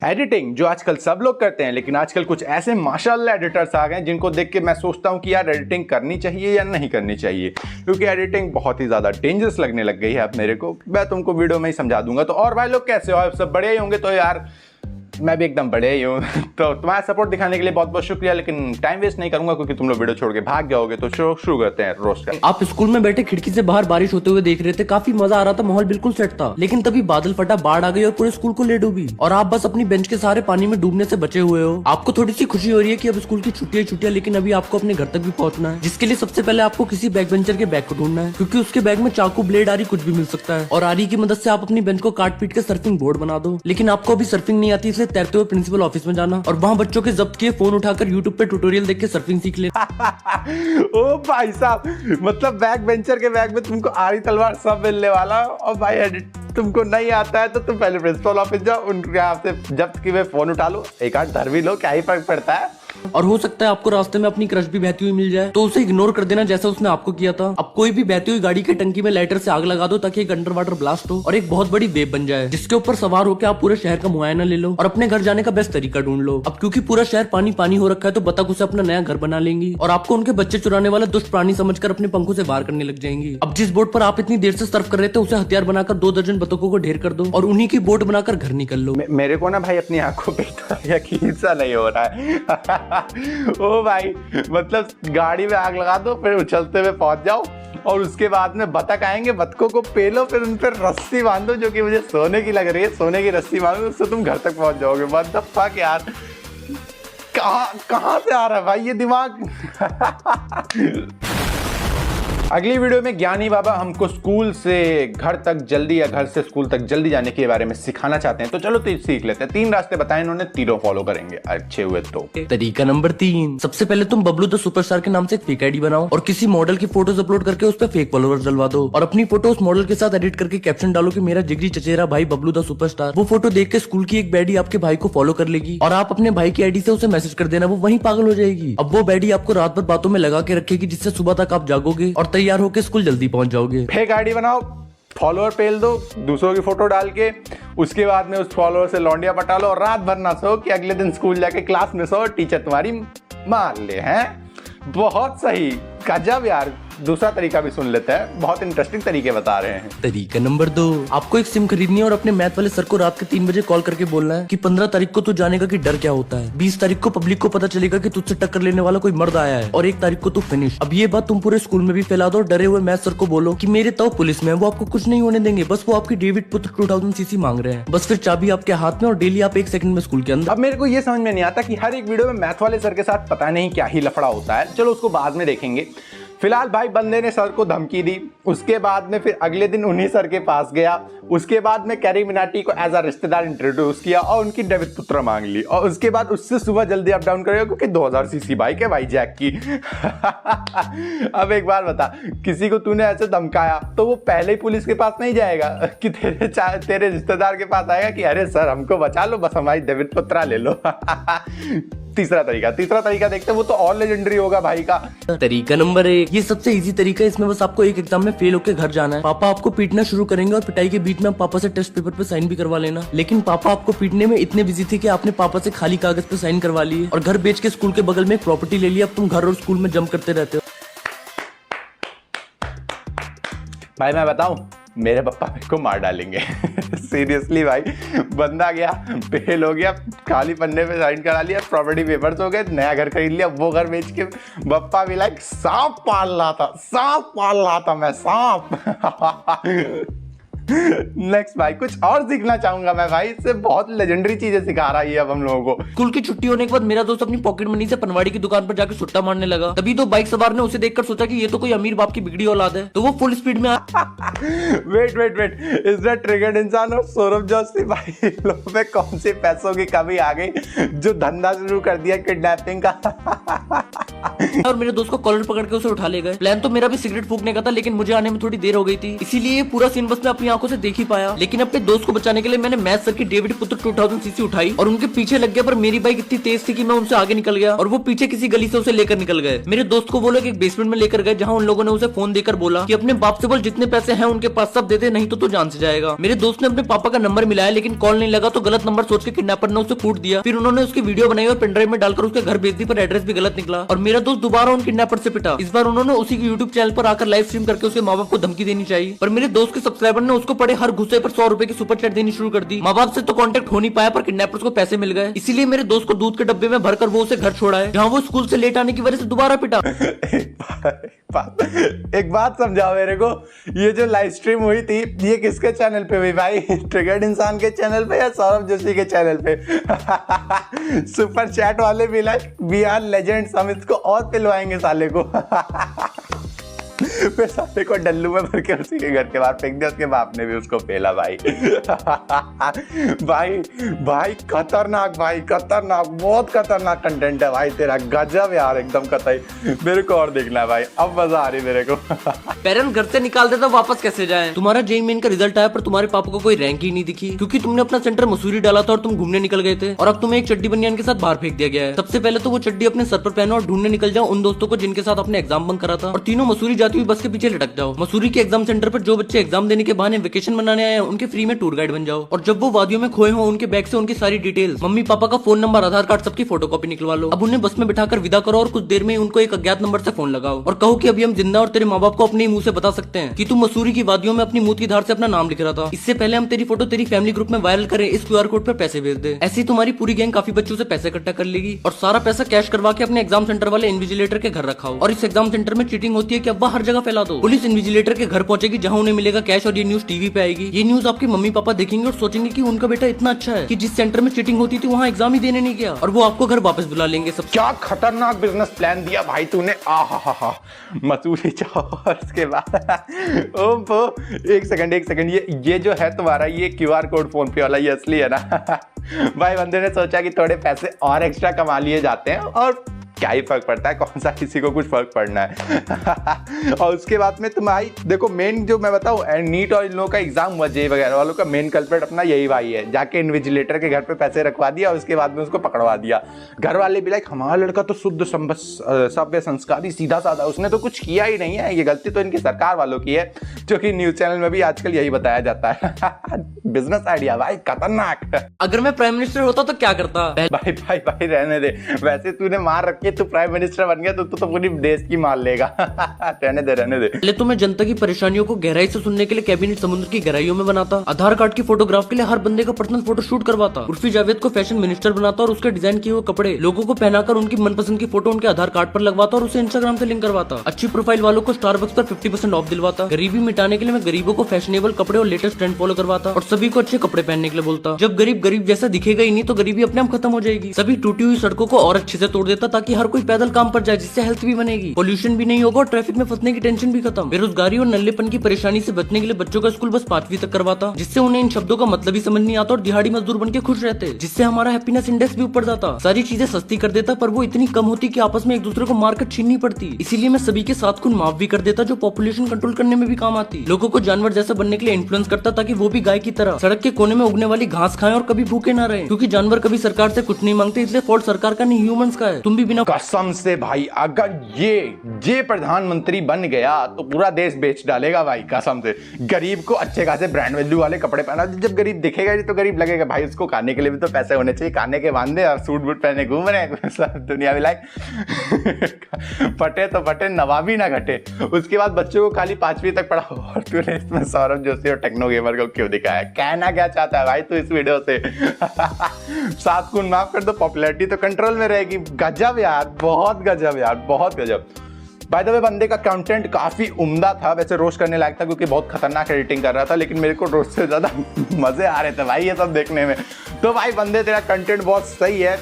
Editing जो आजकल सब लोग करते हैं, लेकिन आजकल कुछ ऐसे माशाल्लाह एडिटर्स आ गए जिनको देख के मैं सोचता हूँ कि यार एडिटिंग करनी चाहिए या नहीं करनी चाहिए, क्योंकि एडिटिंग बहुत ही ज़्यादा डेंजरस लगने लग गई है अब मेरे को। मैं तुमको वीडियो में ही समझा दूंगा। तो और भाई लोग कैसे हो, आप सब बड़े ही होंगे। तो यार मैं भी एकदम बड़े ही हूँ। तो तुम्हारा सपोर्ट दिखाने के लिए बहुत बहुत शुक्रिया, लेकिन टाइम वेस्ट नहीं करूंगा क्योंकि तुम लोग वीडियो छोड़ के भाग जाओगे। तो शुरू करते हैं रोस्ट का। आप स्कूल में बैठे खिड़की से बाहर बारिश होते हुए देख रहे थे, काफी मजा आ रहा था, माहौल बिल्कुल सेट था। लेकिन तभी बादल फटा, बाढ़ आ गई और पूरे स्कूल को ले डूबी और आप बस अपनी बेंच के सहारे पानी में डूबने से बचे हुए हो। आपको थोड़ी सी खुशी हो रही है कि अब स्कूल की छुट्टियां, लेकिन अभी आपको अपने घर तक भी पहुंचना है, जिसके लिए सबसे पहले आपको किसी बैक बेंचर के बैग को ढूंढना है, क्योंकि उसके बैग में चाकू, ब्लेड, आरी कुछ भी मिल सकता है। और आरी की मदद से आप अपनी बेंच को काट पीट के सर्फिंग बोर्ड बना दो। लेकिन आपको अभी सर्फिंग नहीं आती, इसलिए तैरते हुए प्रिंसिपल ऑफिस में जाना और वहाँ बच्चों के जब्त किए फोन उठाकर यूट्यूब पे ट्यूटोरियल देख के सर्फिंग सीख ले। ओ भाई साहब, मतलब बैक बेंचर के बैग में तुमको आरी तलवार सब मिलने वाला। और भाई एडिट तुमको नहीं आता है तो तुम पहले प्रिंसिपल ऑफिस जाओ, उनके यहाँ से जब्त किए फोन उठा लो, एक आध धर भी लो, क्या ही फर्क पड़ता है। और हो सकता है आपको रास्ते में अपनी क्रश भी बहती हुई मिल जाए, तो उसे इग्नोर कर देना जैसा उसने आपको किया था। अब कोई भी बहती हुई गाड़ी की टंकी में लाइटर से आग लगा दो ताकि एक अंडर वाटर ब्लास्ट हो और एक बहुत बड़ी वेव बन जाए, जिसके ऊपर सवार होकर आप पूरे शहर का मुआयना ले लो और अपने घर जाने का बेस्ट तरीका ढूंढ लो। अब क्योंकि पूरा शहर पानी पानी हो रखा है, तो बतख उसे अपना नया घर बना लेंगी और आपको उनके बच्चे चुराने वाला दुष्ट प्राणी समझकर अपने पंखों से बाहर करने लग जाएंगी। अब जिस बोट पर आप इतनी देर से सर्फ कर रहे थे, उसे हथियार बनाकर 2 दर्जन बतखों को ढेर कर दो और उन्हीं की बोट बनाकर घर निकल लो। मेरे को ना भाई अपनी आंखों पे यकीन सा नहीं हो रहा है। ओ भाई, मतलब गाड़ी में आग लगा दो, फिर उछलते हुए पहुंच जाओ और उसके बाद में बतख आएंगे, बतखों को पेलो, फिर उन पर रस्सी बांधो जो कि मुझे सोने की लग रही है, सोने की रस्सी बांधो, उससे तुम घर तक पहुंच जाओगे। व्हाट द फक यार, कहां से आ रहा है भाई ये दिमाग। अगली वीडियो में ज्ञानी बाबा हमको स्कूल से घर तक जल्दी या घर से स्कूल तक जल्दी जाने के बारे में सिखाना चाहते हैं। तो चलो सीख लेते हैं। 3 रास्ते बताए इन्होंने, तीनों फॉलो करेंगे अच्छे हुए तो। तरीका नंबर 3, सबसे पहले तुम बबलू द सुपरस्टार के नाम से एक फेक आईडी बनाओ और किसी मॉडल की फोटोज अपलोड करके उस पर फेक फॉलोअर्स डलवा दो और अपनी फोटो उस मॉडल के साथ एडिट करके कैप्शन डालो कि मेरा जिगरी चचेरा भाई बबलू द सुपरस्टार। वो फोटो देख के स्कूल की एक बैडी आपके भाई को फॉलो कर लेगी और आप अपने भाई की आईडी से उसे मैसेज कर देना, वो वहीं पागल हो जाएगी। अब वो बैडी आपको रात भर बातों में लगा के रखेगी, जिससे सुबह तक आप जागोगे और तैयार होकर स्कूल जल्दी पहुंच जाओगे। फेक आईडी बनाओ, फॉलोअर पेल दो दूसरों की फोटो डाल के, उसके बाद में उस फॉलोअर से लौंडिया पटा लो और रात भर ना सो कि अगले दिन स्कूल जाके क्लास में सो, टीचर तुम्हारी मार ले। हैं बहुत सही, गजब यार। दूसरा तरीका भी सुन लेते हैं, बहुत इंटरेस्टिंग तरीके बता रहे हैं। तरीका नंबर 2, आपको एक सिम खरीदनी है और अपने मैथ वाले सर को रात के 3 बजे कॉल करके बोलना है कि 15 तारीख को तू जानेगा कि डर क्या होता है, 20 तारीख को पब्लिक को पता चलेगा कि तुझसे टक्कर लेने वाला कोई मर्द आया है और 1 तारीख को तू फिनिश। अब ये बात तुम पूरे स्कूल में भी फैला दो और डरे हुए मैथ सर को बोलो कि मेरे तो पुलिस में है, वो आपको कुछ नहीं होने देंगे, बस वो आपकी डेविड पुत्र 2000 सीसी मांग रहे हैं। बस फिर चाबी आपके हाथ में और डेली आप 1 सेकंड में स्कूल के अंदर। अब मेरे को ये समझ में नहीं आता कि हर एक वीडियो में मैथ वाले सर के साथ पता नहीं क्या ही लफड़ा होता है। चलो उसको बाद में देखेंगे। फिलहाल भाई बंदे ने सर को धमकी दी, उसके बाद में फिर अगले दिन उन्हीं सर के पास गया, उसके बाद में कैरी मिनाटी को एज अ रिश्तेदार इंट्रोड्यूस किया और उनकी डेविड पुत्र मांग ली और उसके बाद उससे सुबह जल्दी अप डाउन करेगा क्योंकि 2000 सीसी बाइक है भाई जैक की। अब एक बार बता, किसी को तूने ऐसे धमकाया तो वो पहले ही पुलिस के पास नहीं जाएगा कि तेरे रिश्तेदार के पास आएगा कि अरे सर हमको बचा लो, बस हमारी डेविड पुत्रा ले लो। तीसरा तरीका देखते हैं, वो तो और लेजेंडरी होगा भाई का। तरीका नंबर 1, ये सबसे इजी तरीका है, इसमें बस आपको एक एग्जाम में फेल होकर घर जाना है। पापा आपको पीटना शुरू करेंगे और पिटाई के बीच में पापा से टेस्ट पेपर पे साइन भी करवा लेना। लेकिन पापा आपको पीटने में इतने बिजी थे कि आपने पापा से खाली कागज पे साइन करवा लिए और घर बेच के स्कूल के बगल में एक प्रॉपर्टी ले लिया। अब तुम घर और स्कूल में जंप करते रहते हो। भाई मैं बताऊं, मेरे पापा मेरे को मार डालेंगे। सीरियसली भाई, बंदा गया, फेल हो गया, खाली पन्ने पे साइन करा लिया, प्रॉपर्टी पेपर्स हो गए, नया घर खरीद लिया, वो घर बेच के पप्पा भी लाइक सांप पाल रहा था मैं, सांप। नेक्स्ट भाई, कुछ और सीखना चाहूंगा मैं भाई, इससे बहुत लेजेंडरी चीजें सिखा रहा है अब हम लोगों को। स्कूल की छुट्टी होने के बाद मेरा दोस्त अपनी पॉकेट मनी से पनवाड़ी की दुकान पर जाकर सुट्टा मारने लगा। तभी तो बाइक सवार ने उसे देखकर सोचा कि ये तो कोई अमीर बाप की बिगड़ी औलाद है, तो वो फुल स्पीड में वेट, इज दैट ट्रिगर्ड इंसान और सौरभ जोशी भाई लोगों में कौन से पैसों की कमी आ गई जो धंधा शुरू कर दिया किडनैपिंग का। और मेरे दोस्त को कॉलर पकड़ के उसे उठा ले गए। प्लान तो मेरा भी सिगरेट फूकने का था, लेकिन मुझे आने में थोड़ी देर हो गई थी, इसीलिए ये पूरा सीन बस मैं अपनी आंखों से देख ही पाया। लेकिन अपने दोस्त को बचाने के लिए मैंने मैथ सर की डेविड पुत्र 2000 सीसी उठाई और उनके पीछे लग गया, पर मेरी बाइक इतनी तेज थी कि मैं उनसे आगे निकल गया और वो पीछे किसी गली से उसे लेकर निकल गए। मेरे दोस्त को वो लोग एक बेसमेंट में लेकर गए, जहाँ उन लोगों ने उसे फोन देकर बोला कि अपने बाप से बोल जितने पैसे हैं उनके पास सब दे दे, नहीं तो तू जान से जाएगा। मेरे दोस्त ने अपने पापा का नंबर मिलाया, लेकिन कॉल नहीं लगा, तो गलत नंबर सोच के किडनैपर ने उसे कूट दिया। फिर उन्होंने उसकी वीडियो बनाई और पेनड्राइव में डालकर उसके घर भेज दी, पर एड्रेस भी गलत निकला और मेरा दोस्त दोबारा उन किडनैपर से पिटा। इस बार उन्होंने उसी के यूट्यूब चैनल पर आकर लाइव स्ट्रीम करके उसके माँ बाप को धमकी देनी चाहिए, पर मेरे दोस्त के सब्सक्राइबर ने उसको पड़े हर गुस्से पर 100 रुपए की सुपर चैट देनी शुरू कर दी। माँ बाप से तो कांटेक्ट हो नहीं पाया, पर किडनैपर्स को पैसे मिल गए, इसीलिए मेरे दोस्त को दूध के डब्बे में भरकर वो उसे घर छोड़ा है, जहाँ वो स्कूल से लेट आने की वजह से दोबारा पिटा। एक बात समझाओ मेरे को, ये जो लाइव स्ट्रीम हुई थी ये किसके चैनल पे हुई भाई? ट्रिगर्ड इंसान के चैनल पे या सौरभ जोशी के चैनल पे? सुपर चैट वाले भी लाइक वी आर लेजेंड्स, हम इसको और पिलवाएंगे साले को। फिर साले को डल्लू में भर के उसी के घर के बाहर फेंक दिया, उसके बाप ने भी उसको फेला भाई। भाई भाई खतरनाक, भाई खतरनाक, बहुत खतरनाक कंटेंट है भाई तेरा, गजब यार, एकदम कतई। मेरे को और देखना है भाई, अब मजा आ रही मेरे को। पेरेंट्स घर से निकाल देता, वापस कैसे जाएं? तुम्हारा जेईई मेन का रिजल्ट आया, पर तुम्हारे पापा को कोई रैंक ही नहीं दिखी, क्योंकि तुमने अपना सेंटर मसूरी डाला था और तुम घूमने निकल गए थे, और अब तुम्हें एक चड्डी बनियान के साथ बाहर फेंक दिया गया है। सबसे पहले तो वो चड्डी अपने सर पर पहनो और ढूंढने निकल जाओ उन दोस्तों को जिनके साथ अपने एग्जाम बंक करा था, और तीनों मसूरी जाती हुई बस के पीछे लटक जाओ। मसूरी के एग्जाम सेंटर पर जो बच्चे एग्जाम देने के बहाने वेकेशन मनाने आए हैं उनके फ्री में टूर गाइड बन जाओ, और जब वो वादियों में खोए हो उनके बैग से उनकी सारी डिटेल्स, मम्मी पापा का फोन नंबर, आधार कार्ड, सबकी फोटोकॉपी निकलवा लो। अब उन्हें बस में बिठाकर विदा करो और कुछ देर में उनको एक अज्ञात नंबर से फोन लगाओ और कहो कि अभी हम जिंदा और तेरे माँ बाप को अपने मुंह से बता सकते हैं कि तुम मसूरी की वादियों में अपनी मूत की धार से अपना नाम लिख रहा था। इससे पहले हम तेरी फोटो तेरी फैमिली ग्रुप में वायरल करें, इस QR कोड पर पैसे भेज दे। ऐसी तुम्हारी पूरी गैंग काफी बच्चों से पैसे इकट्ठा कर लेगी और सारा पैसा कैश करवा के अपने एग्जाम सेंटर वाले इन्विजिलेटर के घर रखाओ। और इस एग्जाम सेंटर में चीटिंग होती है कि अब हर जगह फैला दो। पुलिस इन्विजिलेटर के घर पहुंचेगी, जहां उन्हें मिलेगा कैश और ये न्यूज टीवी पे आएगी। ये न्यूज आपके मम्मी पापा देखेंगे और सोचेंगे कि उनका बेटा इतना अच्छा है कि जिस सेंटर में चीटिंग होती थी वहाँ एग्जाम ही देने नहीं गया, और वो आपको घर वापस बुला लेंगे। सब क्या खतरनाक बिजनेस प्लान दिया भाई तूने। आहा मसूरी जाओ और उसके बाद ओहो, एक सेकंड ये जो है तुम्हारा ये QR कोड फोन पे वाला, ये असली है ना? भाई बंदे ने सोचा कि थोड़े पैसे और एक्स्ट्रा कमा लिए जाते हैं और क्या ही फर्क पड़ता है, कौन सा किसी को कुछ फर्क पड़ना है। और उसके बाद में तुम्हारी देखो मेन जो मैं बताऊं, नीट और इन लोगों का एग्जाम हुआ जेईई वगैरह वालों का, मेन कल्प्रेट अपना यही भाई है, जाके इन्विजिलेटर के घर पे पैसे रखवा दिया और उसके बाद में उसको पकड़वा दिया। घर वाले भी लाइक हमारा लड़का तो शुद्ध सभ्य संस्कारी सीधा साधा, उसने तो कुछ किया ही नहीं है, ये गलती तो इनकी सरकार वालों की है, जो कि न्यूज चैनल में भी आजकल यही बताया जाता है। बिजनेस आइडिया भाई खतरनाक। अगर मैं प्राइम मिनिस्टर होता तो क्या करता? भाई रहने दे, वैसे तूने मार रखी, तू प्राइम मिनिस्टर बन गया तो पूरी देश की मार लेगा। रहने दे। पहले तो मैं जनता की परेशानियों को गहराई से सुनने के लिए कैबिनेट समुद्र की गहराइयों में बनाता, आधार कार्ड की फोटोग्राफ के लिए हर बंदे का पर्सनल फोटो शूट करवाता, उर्फी जावेद को फैशन मिनिस्टर बनाता और उसके डिजाइन किए हुए कपड़े लोगों को पहनाकर उनकी मनपसंद की फोटो उनके आधार कार्ड पर लगवाता और उसे इंस्टाग्राम से लिंक करवाता। अच्छी प्रोफाइल वालों को स्टारबक्स पर 50% ऑफ दिलवाता। गरीबी मिटाने के लिए मैं गरीबों को फैशनेबल कपड़े और लेटेस्ट ट्रेंड फॉलो करवाता और सभी को अच्छे कपड़े पहनने के लिए बोलता। जब गरीब जैसा दिखेगा ही नहीं तो गरीबी अपने आप खत्म हो जाएगी। सभी टूटी हुई सड़कों को और अच्छे से तोड़ देता ताकि हर कोई पैदल काम पर जाए, जिससे हेल्थ भी बनेगी, पोल्यूशन भी नहीं होगा और ट्रैफिक में फंसने की टेंशन भी खत्म। बेरोजगारी और नल्लेपन की परेशानी से बचने के लिए बच्चों का स्कूल बस 5वीं तक करवाता, जिससे उन्हें इन शब्दों का मतलब ही समझ नहीं आता और दिहाड़ी मजदूर बन के खुश रहते, जिससे हमारा हैप्पीनेस इंडेक्स भी ऊपर जाता। सारी चीजें सस्ती कर देता, पर वो इतनी कम होती कि आपस में एक दूसरे को मार्केट छीननी पड़ती। इसीलिए मैं सभी के साथ खून माफ भी कर देता, जो पॉपुलेशन कंट्रोल करने में भी काम आती। लोगों को जानवर जैसा बनने के लिए इन्फ्लुएंस करता ताकि वो भी गाय की तरह सड़क के कोने में उगने वाली घास खाएं और कभी भूखे ना रहे, क्योंकि जानवर कभी सरकार से कुछ नहीं मांगते, इसलिए फॉल्ट सरकार का नहीं ह्यूमंस का है। तुम भी बिना कसम से भाई अगर ये प्रधानमंत्री बन गया तो पूरा देश बेच डालेगा भाई, कसम से। गरीब को अच्छे खासे ब्रांड वैल्यू वाले कपड़े पहना, जब गरीब दिखेगा तो गरीब लगेगा भाई, उसको खाने के लिए भी तो पैसे होने चाहिए, खाने के बांधे और सूट बूट पहने घूम रहे हैं सब दुनिया में लाइक। फटे तो फटे, नवाबी ना घटे। उसके बाद बच्चों को खाली 5वीं तक पढ़ाओ। और तूने इसमें सौरभ जोशी और टेक्नो गेमर को क्यों दिखाया? कहना क्या चाहता है भाई तू इस वीडियो से? 7 खून माफ कर दो, पॉपुलैरिटी तो कंट्रोल में रहेगी। गजब यार, बहुत गजब यार, बहुत गजब। बाय द वे बंदे का कंटेंट काफी उम्दा था, वैसे रोस्ट करने लायक था क्योंकि बहुत खतरनाक एडिटिंग कर रहा था, लेकिन मेरे को रोस्ट से ज्यादा मजे आ रहे थे भाई ये सब देखने में। तो भाई बंदे तेरा कंटेंट बहुत सही है,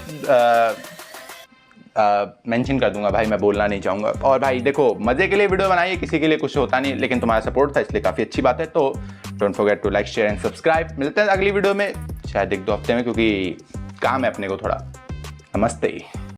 मेंशन कर दूंगा भाई, मैं बोलना नहीं चाहूंगा। और भाई देखो मजे के लिए वीडियो बनाइए, किसी के लिए कुछ होता नहीं, लेकिन तुम्हारा सपोर्ट था इसलिए काफी अच्छी बात है। तो don't forget to like, share and subscribe. मिलते हैं अगली वीडियो में शायद 1-2 हफ्ते में, क्योंकि काम है अपने को थोड़ा। नमस्ते।